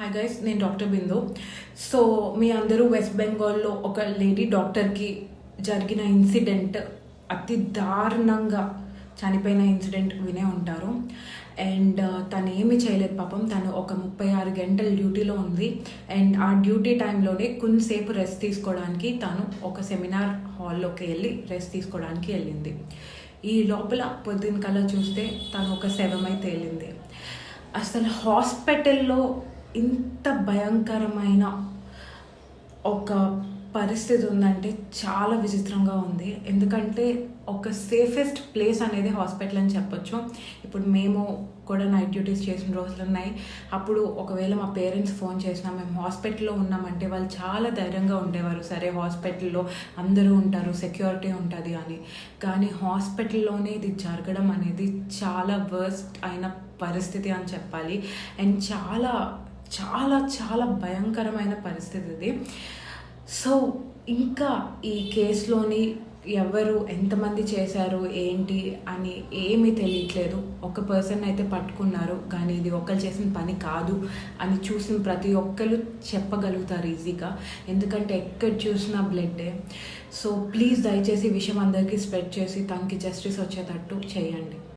Hi guys, నేను doctor బిందు. So మీ అందరూ west బెంగాల్లో ఒక లేడీ డాక్టర్కి జరిగిన ఇన్సిడెంట్, అతి దారుణంగా చనిపోయిన ఇన్సిడెంట్ వినే ఉంటారు. అండ్ తను ఏమీ చేయలేదు పాపం. తను ఒక 36 గంటల డ్యూటీలో ఉంది. అండ్ ఆ డ్యూటీ టైంలోనే కొంతసేపు రెస్ట్ తీసుకోవడానికి తను ఒక సెమినార్ హాల్లోకి వెళ్ళి రెస్ట్ తీసుకోవడానికి వెళ్ళింది. ఈ లోపల పొద్దున్న కల్లా చూస్తే తను ఒక శవమై తేలింది. అసలు హాస్పిటల్లో ఇంత భయంకరమైన ఒక పరిస్థితి ఉందంటే చాలా విచిత్రంగా ఉంది. ఎందుకంటే ఒక సేఫెస్ట్ ప్లేస్ అనేది హాస్పిటల్ అని చెప్పొచ్చు. ఇప్పుడు మేము కూడా నైట్ డ్యూటీస్ చేసిన రోజులు ఉన్నాయి. అప్పుడు ఒకవేళ మా పేరెంట్స్ ఫోన్ చేసినా మేము హాస్పిటల్లో ఉన్నామంటే వాళ్ళు చాలా ధైర్యంగా ఉండేవారు. సరే, హాస్పిటల్లో అందరూ ఉంటారు, సెక్యూరిటీ ఉంటుంది అని. కానీ హాస్పిటల్లోనే ఇది జరగడం అనేది చాలా వర్స్ట్ అయిన పరిస్థితి అని చెప్పాలి. అండ్ చాలా చాలా చాలా భయంకరమైన పరిస్థితి ఇది. సో ఇంకా ఈ కేసులోని ఎవరు ఎంతమంది చేశారు ఏంటి అని ఏమీ తెలియట్లేదు. ఒక పర్సన్ అయితే పట్టుకున్నారు, కానీ ఇది ఒకరు చేసిన పని కాదు అని చూసిన ప్రతి ఒక్కరు చెప్పగలుగుతారు ఈజీగా. ఎందుకంటే ఎక్కడ చూసినా బ్లడ్డే. సో ప్లీజ్ దయచేసి ఈ విషయం అందరికీ స్ప్రెడ్ చేసి తనకి జస్టిస్ వచ్చేటట్టు చేయండి.